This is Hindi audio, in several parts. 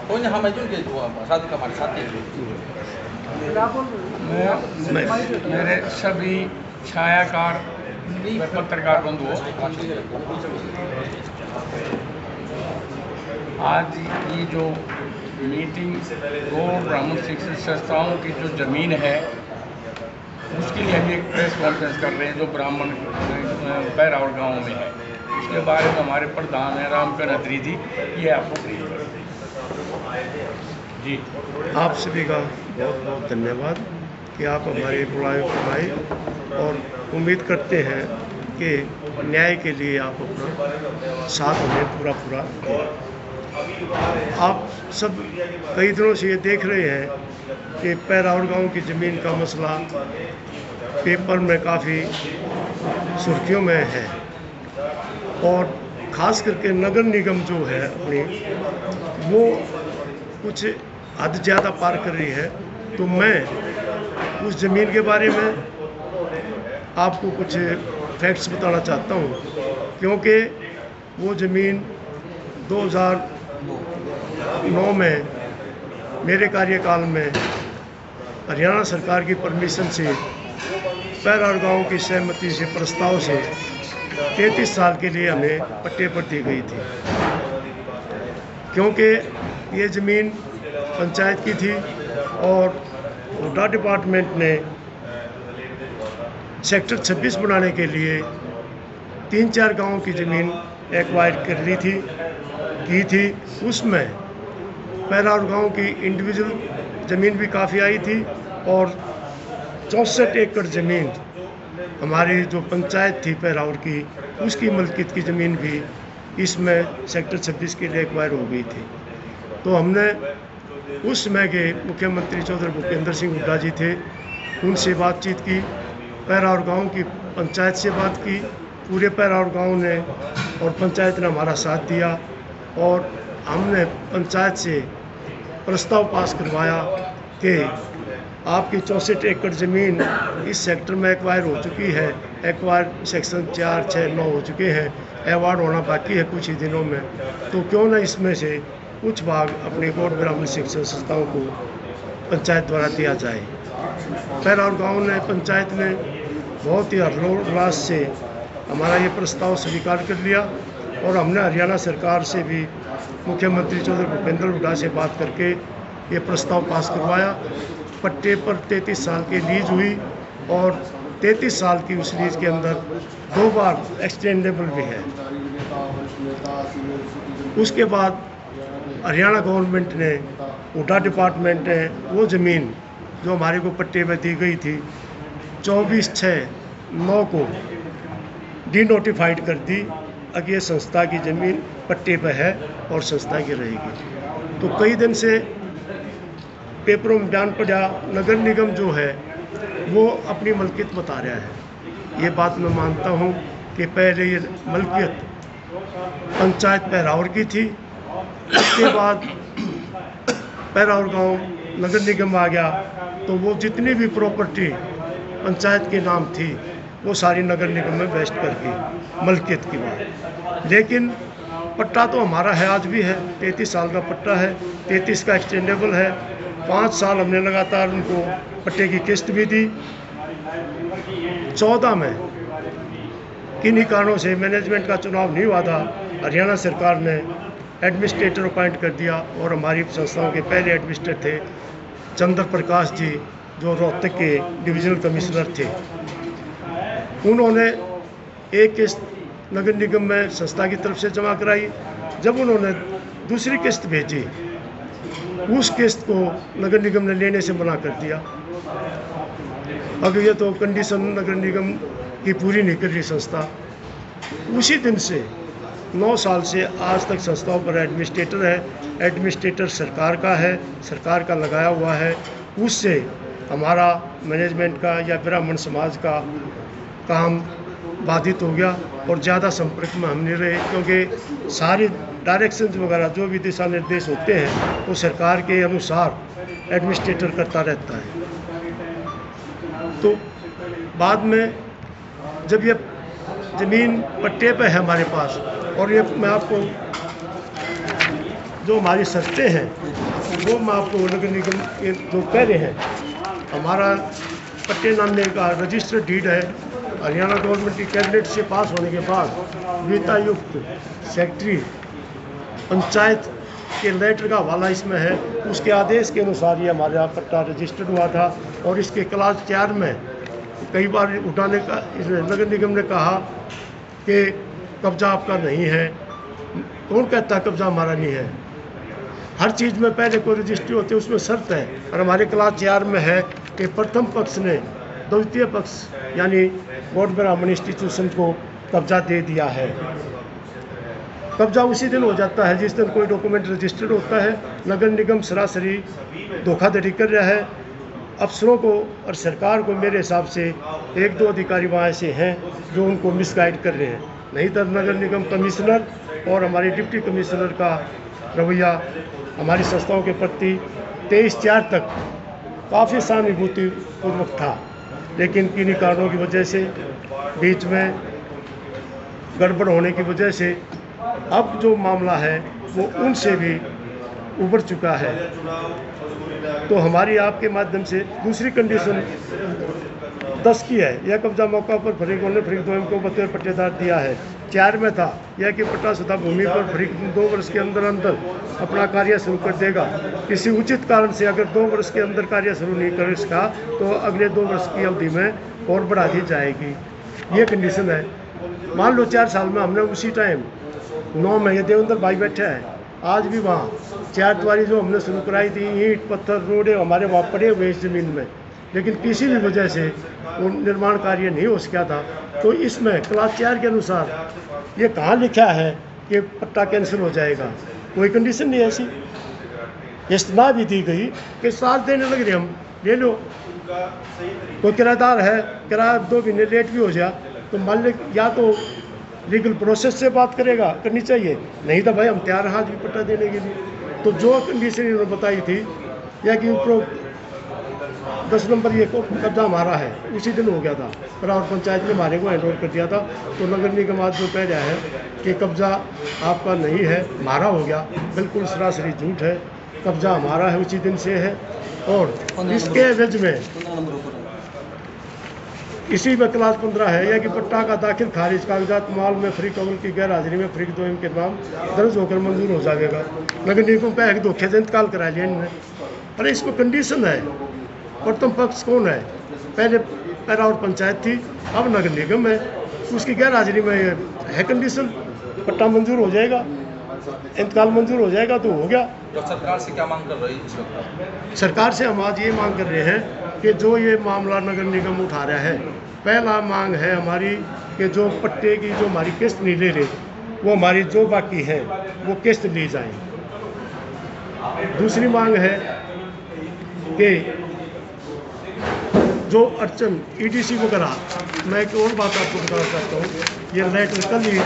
Pokoknya hama itu dia dua, satu kamar satu. मेरे सभी छायाकार व पत्रकार बंधुओं, आज ये जो मीटिंग गौ ब्राह्मण शिक्षण संस्थाओं की जो ज़मीन है उसके लिए हम एक प्रेस कॉन्फ्रेंस कर रहे हैं जो ब्राह्मण पैरावड़ गांव में है। उसके बारे में हमारे प्रधान है रामकरण अत्री जी, ये आपको ब्रीफ करेंगे। जी, आप सभी का बहुत बहुत धन्यवाद कि आप हमारे बुलाए पर आए और उम्मीद करते हैं कि न्याय के लिए आप अपना साथ हमें पूरा दें। आप सब कई दिनों से ये देख रहे हैं कि पैरावड़ गांव की ज़मीन का मसला पेपर में काफ़ी सुर्खियों में है और ख़ास करके नगर निगम जो है अपनी वो कुछ हद ज़्यादा पार कर रही है। तो मैं उस ज़मीन के बारे में आपको कुछ फैक्ट्स बताना चाहता हूँ, क्योंकि वो ज़मीन 2009 में मेरे कार्यकाल में हरियाणा सरकार की परमिशन से पैरावड़ गांव की सहमति से प्रस्ताव से 33 साल के लिए हमें पट्टे पर दी गई थी, क्योंकि ये ज़मीन पंचायत की थी और हुड्डा डिपार्टमेंट ने सेक्टर 26 बनाने के लिए 3-4 गांवों की ज़मीन एक्वायर कर ली थी। उसमें पैरावड़ गांव की इंडिविजुअल ज़मीन भी काफ़ी आई थी और 64 एकड़ ज़मीन हमारी जो पंचायत थी पैरावड़ की उसकी मलकियत की ज़मीन भी इसमें सेक्टर 26 के लिए एक्वायर हो गई थी। तो हमने उस समय के मुख्यमंत्री चौधरी भूपेंद्र सिंह हुड्डा जी थे, उनसे बातचीत की, पैरावड़ गांव की पंचायत से बात की, पूरे पैरावड़ गांव ने और पंचायत ने हमारा साथ दिया और हमने पंचायत से प्रस्ताव पास करवाया कि आपकी 64 एकड़ ज़मीन इस सेक्टर में एक्वायर हो चुकी है, एक्वायर सेक्शन 4, 6, 9 हो चुके हैं, अवार्ड होना बाकी है कुछ ही दिनों में, तो क्यों ना इसमें से कुछ भाग अपने गौड़ ब्राह्मण शिक्षण संस्थाओं को पंचायत द्वारा दिया जाए। पैरावड़ गांव ने पंचायत ने बहुत ही हर्षोल्लास से हमारा ये प्रस्ताव स्वीकार कर लिया और हमने हरियाणा सरकार से भी मुख्यमंत्री चौधरी भूपेंद्र हुड्डा से बात करके ये प्रस्ताव पास करवाया। पट्टे पर 33 साल की लीज हुई और 33 साल की उस लीज के अंदर 2 बार एक्सटेंडेबल भी है। उसके बाद हरियाणा गवर्नमेंट ने, हुड्डा डिपार्टमेंट ने वो ज़मीन जो हमारे को पट्टे में दी गई थी 24/6/9 को डीनोटिफाइड कर दी। अब ये संस्था की ज़मीन पट्टे पर है और संस्था की रहेगी। तो कई दिन से पेपरों में बयान पड़ा, नगर निगम जो है वो अपनी मलकियत बता रहा है। ये बात मैं मानता हूँ कि पहले ये मलकियत पंचायत पैरावड़ की थी, उसके बाद पैरावड़ गांव नगर निगम आ गया तो वो जितनी भी प्रॉपर्टी पंचायत के नाम थी वो सारी नगर निगम में वेस्ट कर दी मलकियत की बात। लेकिन पट्टा तो हमारा है, आज भी है, 33 साल का पट्टा है, 33 का एक्सटेंडेबल है। 5 साल हमने लगातार उनको पट्टे की किस्त भी दी। 14 में किन्हीं कारणों से मैनेजमेंट का चुनाव नहीं हुआ था, हरियाणा सरकार ने एडमिनिस्ट्रेटर अपॉइंट कर दिया और हमारी संस्थाओं के पहले एडमिनिस्ट्रेटर थे चंद्र प्रकाश जी, जो रोहतक के डिविजनल कमिश्नर थे। उन्होंने एक किस्त नगर निगम में संस्था की तरफ से जमा कराई। जब उन्होंने दूसरी किस्त भेजी, उस किस्त को नगर निगम ने लेने से मना कर दिया। अब ये तो कंडीशन नगर निगम की पूरी नहीं कर रही संस्था। उसी दिन से 9 साल से आज तक संस्थाओं पर एडमिनिस्ट्रेटर है, एडमिनिस्ट्रेटर सरकार का है, सरकार का लगाया हुआ है। उससे हमारा मैनेजमेंट का या ब्राह्मण समाज का काम बाधित हो गया और ज़्यादा संपर्क में हम नहीं रहे, क्योंकि सारी डायरेक्शंस वगैरह जो भी दिशा निर्देश होते हैं वो सरकार के अनुसार एडमिनिस्ट्रेटर करता रहता है। तो बाद में जब ये ज़मीन पट्टे पे है हमारे पास, और ये मैं आपको जो हमारी शर्तें हैं वो मैं आपको नगर निगम के जो कह रहे हैं। हमारा पट्टे नामने का रजिस्टर्ड डीड है, हरियाणा गवर्नमेंट की कैबिनेट से पास होने के बाद वित्तायुक्त सेक्रेटरी पंचायत के लेटर का हवाला इसमें है। उसके आदेश के अनुसार ये हमारा पट्टा रजिस्टर्ड हुआ था और इसके क्लास 4 में कई बार उठाने का इस नगर निगम ने कहा कि कब्जा आपका नहीं है। कौन कहता कब्जा हमारा नहीं है? हर चीज़ में पहले कोई रजिस्ट्री होती है, उसमें शर्त है। और हमारे क्लास 4 में है कि प्रथम पक्ष ने द्वितीय पक्ष यानी गौड़ ब्राह्मण इंस्टीट्यूशन को कब्जा दे दिया है। कब्जा उसी दिन हो जाता है जिस दिन कोई डॉक्यूमेंट रजिस्टर्ड होता है। नगर निगम सरासरी धोखाधड़ी कर रहा है अफसरों को और सरकार को। मेरे हिसाब से 1-2 अधिकारी वहाँ ऐसे हैं जो उनको मिसगाइड कर रहे हैं। नहीं तो नगर निगम कमिश्नर और हमारे डिप्टी कमिश्नर का रवैया हमारी संस्थाओं के प्रति 23/4 तक काफ़ी सहानुभूतिपूर्वक था, लेकिन किन्हीं कारणों की वजह से बीच में गड़बड़ होने की वजह से अब जो मामला है वो उनसे भी उभर चुका है। तो हमारी आपके माध्यम से दूसरी कंडीशन 10 की है। यह कब्जा मौका पर फरीक ने फरीक 2 को बतौर पट्टेदार दिया है। 4 में था यह कि पट्टा सदा भूमि पर फरीक 2 वर्ष के अंदर अंदर अपना कार्य शुरू कर देगा। किसी उचित कारण से अगर 2 वर्ष के अंदर कार्य शुरू नहीं कर सका तो अगले 2 वर्ष की अवधि में और बढ़ा दी जाएगी। ये कंडीशन है। मान लो 4 साल में हमने उसी टाइम 9 में ये देवेंद्र भाई बैठे हैं, आज भी वहाँ 4 द्वारी जो हमने शुरू कराई थी, ईंट पत्थर रोडे हमारे वहाँ पड़े हुए इस ज़मीन में, लेकिन किसी भी वजह से वो निर्माण कार्य नहीं हो सका था। तो इसमें क्लास 4 के अनुसार ये कहाँ लिखा है कि पट्टा कैंसिल हो जाएगा? कोई कंडीशन नहीं ऐसी। इस्तना भी दी गई कि साथ देने लग रहे हम, ले लो। कोई किराएदार है, किराया 2 महीने लेट भी हो जाए तो मालिक या तो लीगल प्रोसेस से बात करेगा, करनी चाहिए, नहीं तो भाई हम तैयार हाथ भी पट्टा देने के लिए। तो जो कंडीशन इन्होंने बताई थी या कि ऊपर 10 नंबर ये कब्जा हमारा है, उसी दिन हो गया था। और पंचायत ने हमारे को हैंड ओवर कर दिया था। तो नगर निगम आज जो कह रहा है कि कब्जा आपका नहीं है, हमारा हो गया, बिल्कुल सरासरी झूठ है। कब्जा हमारा है, उसी दिन से है। और इसके एवज में इसी में क्लास 15 है यह कि पट्टा का दाखिल खारिज कागजात माल में फरीक अव्वल की गैर हाजिरी में फरीक 2 के नाम दर्ज होकर मंजूर हो जाएगा। नगर निगम का एक धोखे से इंतकाल करा लिया इनने। अरे इसमें कंडीशन है। प्रथम पक्ष कौन है? पहले पैरा और पंचायत थी, अब नगर निगम है। उसकी गैर हाजिरी में है कंडीशन, पट्टा मंजूर हो जाएगा, इंतकाल मंजूर हो जाएगा तो हो गया। तो सरकार से क्या मांग कर रही है इस वक्त? सरकार से हम आज ये मांग कर रहे हैं कि जो ये मामला नगर निगम उठा रहा है, पहला मांग है हमारी कि जो पट्टे की जो हमारी किस्त नहीं ले रहे वो हमारी जो बाकी है वो किस्त ली जाए। दूसरी मांग है कि जो अड़चन EDC वगैरह, मैं एक और बात आपको बताना चाहता हूँ। ये लेटर कल ही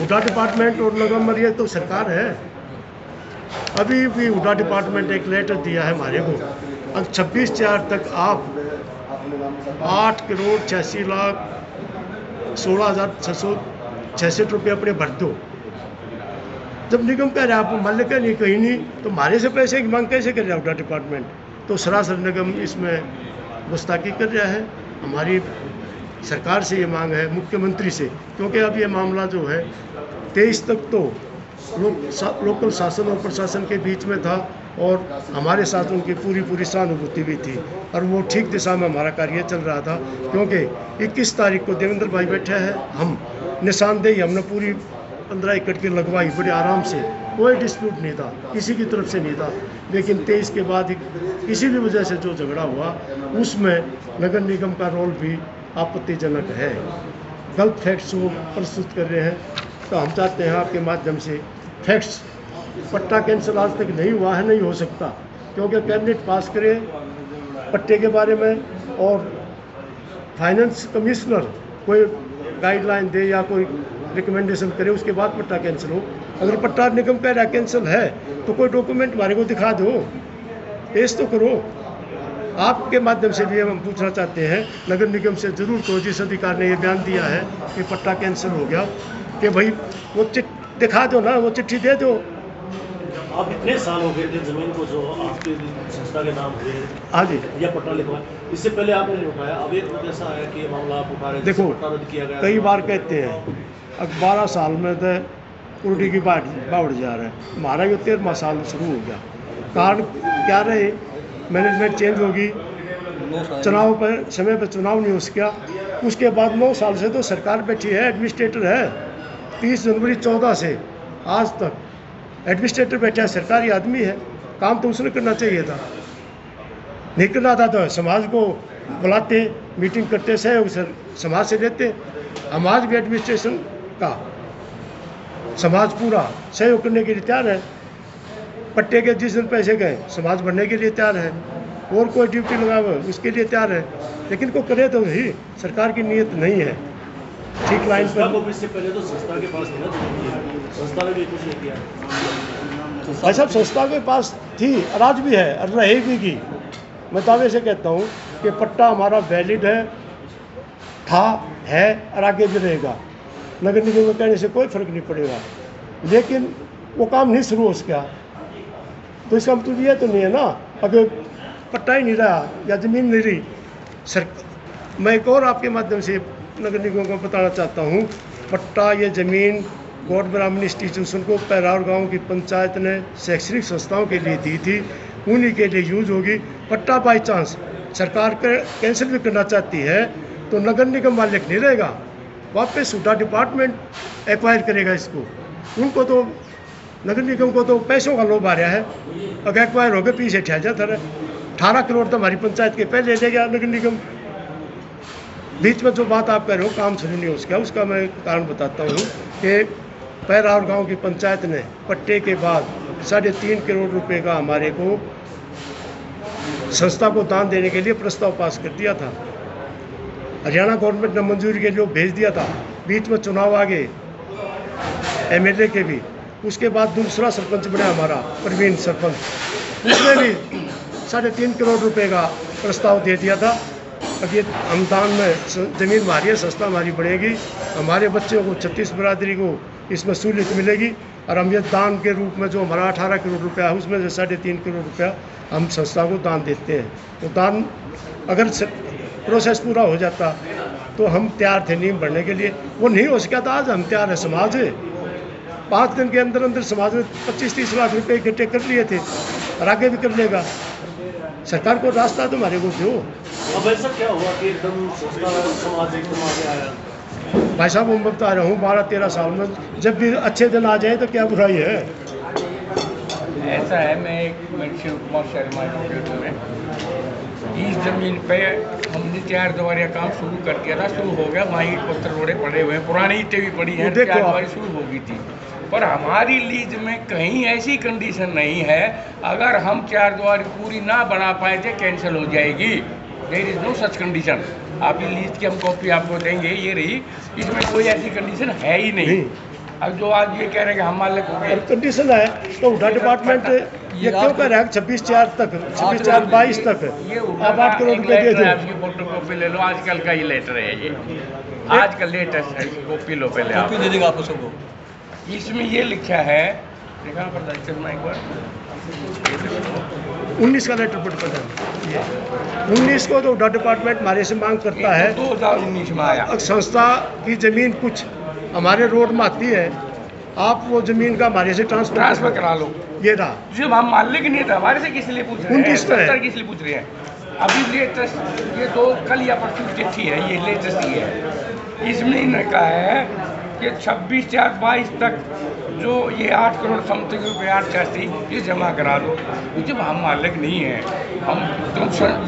हुडा डिपार्टमेंट और नगर मरिया तो सरकार है, अभी भी हुडा डिपार्टमेंट एक लेटर दिया है हमारे को। अब 26/4 तक आप 8,60,16,666 रुपये अपने भर दो। जब निगम कह रहा है आप मालिक है नहीं कहीं नहीं, तो हमारे से पैसे की मांग कैसे कर रहा है हुडा डिपार्टमेंट? तो सरासर निगम इसमें गुस्ताखी कर रहा है। हमारी सरकार से ये मांग है, मुख्यमंत्री से, क्योंकि अब ये मामला जो है 23 तक तो लोकल शासन और प्रशासन के बीच में था और हमारे साथ उनकी पूरी सहानुभूति भी थी और वो ठीक दिशा में हमारा कार्य चल रहा था। क्योंकि 21 तारीख को देवेंद्र भाई बैठे हैं, हम निशानदेही हमने पूरी 15 एकड़ की लगवाई बड़े आराम से, कोई डिस्प्यूट नहीं था, किसी की तरफ से नहीं था। लेकिन 23 के बाद किसी भी वजह से जो झगड़ा हुआ उसमें नगर निगम का रोल भी आपत्तिजनक है। गलत फैक्ट्स वो प्रस्तुत कर रहे हैं। तो हम चाहते हैं आपके माध्यम से फैक्ट्स, पट्टा कैंसिल आज तक नहीं हुआ है, नहीं हो सकता, क्योंकि कैबिनेट पास करे पट्टे के बारे में और फाइनेंस कमिश्नर कोई गाइडलाइन दे या कोई रिकमेंडेशन करे, उसके बाद पट्टा कैंसिल हो। अगर पट्टा निगम कह रहा कैंसिल है तो कोई डॉक्यूमेंट हमारे को दिखा दो, पेश तो करो। आपके माध्यम से भी हम पूछना चाहते हैं नगर निगम से जरूर को, जिस अधिकार ने ये बयान दिया है कि पट्टा कैंसिल हो गया, कि भाई वो दिखा दो ना, वो चिट्ठी दे दो, आप इतने साल हो गए थे जमीन को जो आपके संस्था के नाम हुए हाँ जी, या पट्टा लिखवा, इससे पहले आपने नहीं उठाया, अब एक वक्त ऐसा है कि ये मामला आप उठा रहे हैं, देखो पट्टा रद्द किया गया। कई बार कहते हैं अब 12 साल में तो उल्टी की बाढ़ जा रहा है, हमारा ये 13वां साल शुरू हो गया। कारण क्या रहे, मैनेजमेंट चेंज होगी, चुनाव पर समय पर चुनाव नहीं हो सका, उसके बाद 9 साल से तो सरकार बैठी है, एडमिनिस्ट्रेटर है। 30 जनवरी 14 से आज तक एडमिनिस्ट्रेटर बैठा है, सरकारी आदमी है, काम तो उसने करना चाहिए था, नहीं करना था तो समाज को बुलाते, मीटिंग करते, सहयोग समाज से लेते। समाज भी एडमिनिस्ट्रेशन का समाज पूरा सहयोग करने के लिए तैयार है। पट्टे के जिस दिन पैसे गए समाज भरने के लिए तैयार है, और कोई ड्यूटी लगावे उसके लिए तैयार है, लेकिन को करे तो ही सरकार की नीयत नहीं है ठीक लाइन पर। इससे पहले तो संस्था के पास थी ना, संस्था ने भी कुछ नहीं किया। भाई साहब संस्था के पास थी और आज भी है और रहेगी की। मैं दावे से कहता हूँ कि पट्टा हमारा वैलिड है, था, है और आगे भी रहेगा। नगर निगम में कहने से कोई फर्क नहीं पड़ेगा, लेकिन वो काम नहीं शुरू हो सका तो इसका मतलब ये तो नहीं है ना, अगर पट्टा ही नहीं रहा या ज़मीन नहीं रही सर। मैं एक और आपके माध्यम से नगर निगम को बताना चाहता हूँ, पट्टा ये ज़मीन गौड़ ब्राह्मण इंस्टीट्यूशन को पैरार गांव की पंचायत ने शैक्षणिक संस्थाओं के लिए दी थी, उन्हीं के लिए यूज होगी। पट्टा बाई चांस सरकार कैंसिल भी करना चाहती है तो नगर निगम मालिक नहीं रहेगा, वापस उठा डिपार्टमेंट एक्वायर करेगा इसको। उनको तो नगर निगम को तो पैसों का लोभ आ रहा है, अगर एक्वायर हो गए पीछे ठहर जाता रहे। 18 करोड़ तो हमारी पंचायत के पहले ले गया नगर निगम। बीच में जो बात आप कह रहे हो काम शुरू नहीं हो सका, उसका मैं कारण बताता हूँ कि पैरार गांव की पंचायत ने पट्टे के बाद 3.5 करोड़ रुपए का हमारे को संस्था को दान देने के लिए प्रस्ताव पास कर दिया था। हरियाणा गवर्नमेंट ने मंजूरी के लिए भेज दिया था। बीच में चुनाव आ गए एमएलए के भी, उसके बाद दूसरा सरपंच बना हमारा प्रवीण सरपंच, उसने भी 3.5 करोड़ रुपए का प्रस्ताव दे दिया था। अब ये हम दान में ज़मीन हमारी है, संस्था हमारी बढ़ेगी, हमारे बच्चों को 36 बरादरी को इसमें सहूलियत मिलेगी, और हम ये दान के रूप में जो हमारा 18 करोड़ रुपया है उसमें से 3.5 करोड़ रुपया हम संस्था को दान देते हैं। तो दान अगर प्रोसेस पूरा हो जाता तो हम तैयार थे नींव भरने के लिए, वो नहीं हो सका था। आज हम तैयार है, समाज है 5 दिन के अंदर अंदर समाज ने 25-30 लाख रुपए इकट्ठे कर लिए थे और आगे भी कर लेगा। सरकार को रास्ता तो हमारे को दो। अब ऐसा क्या हुआ कि एकदम संस्था समाज एकदम आगे आया? भाई साहब मैं बता रहा हूँ 12-13 साल में जब भी अच्छे दिन आ जाए तो क्या बुराई है। ऐसा है, मैं शिव कुमार शर्मा में इस ज़मीन पे हमने 4 द्वारिया काम शुरू कर दिया था, शुरू हो गया। वहाँ ईट पत्थर रोड़े पड़े हुए हैं, पुरानी ईटें भी पड़ी हैं, 4 द्वारी शुरू हो गई थी। पर हमारी लीज में कहीं ऐसी कंडीशन नहीं है अगर हम 4 द्वारी पूरी ना बना पाए थे कैंसिल हो जाएगी। There is no such condition. आप ये लीज की हम कॉपी आपको देंगे, ये रही, इसमें कोई ऐसी कंडीशन है ही नहीं। अब जो आज ये कह रहे हैं कि हम मालिक हो गए, कंडीशन है तो उठा डिपार्टमेंट ये क्यों कह रहा है 26/4 तक 26/4/22 तक आप 8 करोड़ रुपए दे दो। आपकी फोटो कॉपी ले लो, आजकल का ये लेटर है, ये आज का लेटेस्ट है, कॉपी लो पहले आप। दे देंगे आपको सबको। इसमें ये लिखा है, देखा पता चलना एक बार, 19 का लेटर पट पता 19 को तो उठा डिपार्टमेंट हमारे से मांग करता है। 2019 में आया। संस्था की ज़मीन कुछ हमारे रोड में आती है, आप वो ज़मीन का हमारे से ट्रांसफर करा लो। ये रहा, जब हम मालिक नहीं था हमारे से किस लिए पूछ रहे हैं, 29 पे है। किस लिए पूछ रहे हैं। अभी लेटेस्ट ये 2 कल या परसों चिट्ठी है, ये लेटेस्ट ही है। इसमें इन्होंने कहा है कि 26/4/22 तक जो ये 8 करोड़ समथिंग रुपये 8 ये जमा करा दो। जब हम मालिक नहीं हैं, हम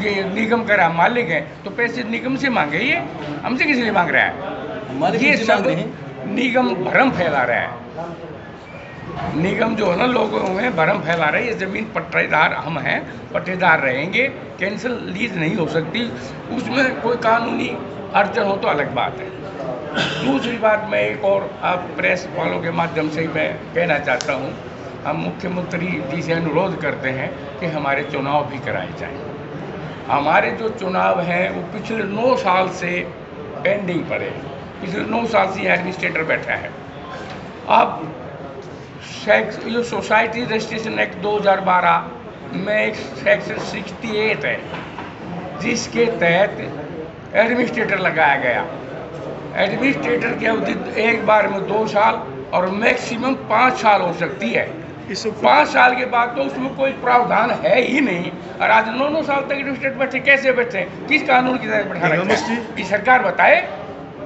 ये निगम कह रहा है मालिक हैं, तो पैसे निगम से मांगे, ये हमसे किस लिए मांग रहा है। ये सब निगम भ्रम फैला रहा है। निगम जो है ना लोगों में भ्रम फैला रहा है। ये ज़मीन पट्टेदार हम हैं, पट्टेदार रहेंगे, कैंसिल लीज नहीं हो सकती। उसमें कोई कानूनी अड़चन हो तो अलग बात है। दूसरी बात मैं एक और आप प्रेस वालों के माध्यम से मैं कहना चाहता हूँ, हम मुख्यमंत्री जी से अनुरोध करते हैं कि हमारे चुनाव भी कराए जाएं। हमारे जो चुनाव हैं वो पिछले 9 साल से पेंडिंग पड़े हैं। पिछले 9 साल से एडमिनिस्ट्रेटर बैठा है। अब ये सोसाइटी रजिस्ट्रेशन एक्ट 2012 में एक सेक्शन 68 है जिसके तहत एडमिनिस्ट्रेटर लगाया गया। एडमिनिस्ट्रेटर की अवधि एक बार में 2 साल और मैक्सिमम 5 साल हो सकती है। इस 5 साल के बाद तो उसमें कोई प्रावधान है ही नहीं। और आज 9 साल तक एडमिनिस्ट्रेटर बैठे, कैसे बैठे, किस कानून की तहत बैठा रखा है? ये सरकार बताए,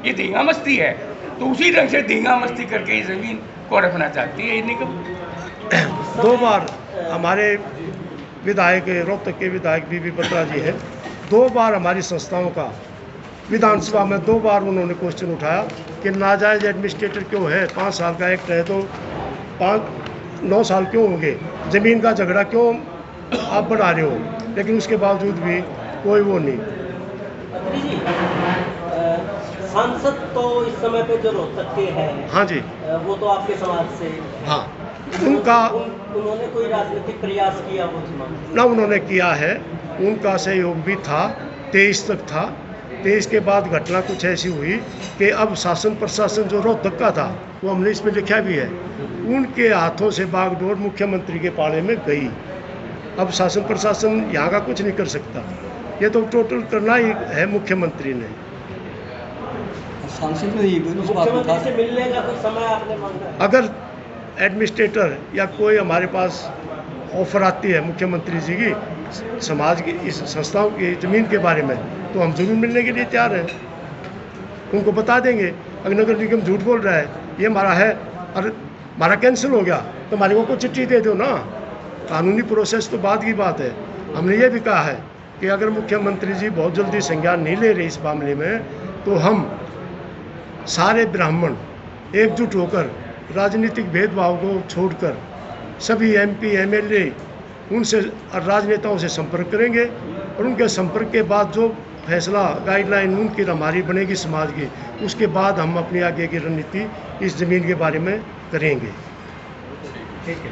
ये धींगा मस्ती है। तो उसी ढंग से धींगा मस्ती करके ये ज़मीन को रखना चाहती है। निगम 2 बार हमारे विधायक रोहतक के विधायक बीबी बत्रा जी हैं, 2 बार हमारी संस्थाओं का विधानसभा में 2 बार उन्होंने क्वेश्चन उठाया कि नाजायज एडमिनिस्ट्रेटर क्यों है, 5 साल का एक्ट है तो 9 साल क्यों होंगे, ज़मीन का झगड़ा क्यों आप बढ़ा रहे हो, लेकिन उसके बावजूद भी कोई वो नहीं। सांसद तो इस समय पे जो रोहतक के हैं, हाँ जी, वो तो आपके समाज से, हाँ, उन्होंने कोई राजनीतिक प्रयास किया वो ना उन्होंने किया है, उनका सहयोग भी था, 23 तक था। 23 के बाद घटना कुछ ऐसी हुई कि अब शासन प्रशासन जो रोहतक का था, वो हमने इसमें लिखा भी है, उनके हाथों से बागडोर मुख्यमंत्री के पाले में गई। अब शासन प्रशासन यहाँ का कुछ नहीं कर सकता, ये तो टोटल करना ही है मुख्यमंत्री ने। मुख्यमंत्री से मिलने का कोई समय आपने मांगा? अगर एडमिनिस्ट्रेटर या कोई हमारे पास ऑफर आती है मुख्यमंत्री जी की समाज की इस संस्थाओं की ज़मीन के बारे में, तो हम ज़रूर मिलने के लिए तैयार हैं, उनको बता देंगे। अगर नगर निगम झूठ बोल रहा है, ये हमारा है और हमारा कैंसिल हो गया, तो हमारे को चिट्ठी दे दो ना। कानूनी प्रोसेस तो बाद की बात है। हमने ये भी कहा है कि अगर मुख्यमंत्री जी बहुत जल्दी संज्ञान नहीं ले रहे इस मामले में, तो हम सारे ब्राह्मण एकजुट होकर राजनीतिक भेदभाव को छोड़कर सभी MP MLA उनसे राजनेताओं से संपर्क करेंगे और उनके संपर्क के बाद जो फैसला गाइडलाइन उनकी हमारी बनेगी समाज की, उसके बाद हम अपनी आगे की रणनीति इस ज़मीन के बारे में करेंगे। ठीक है।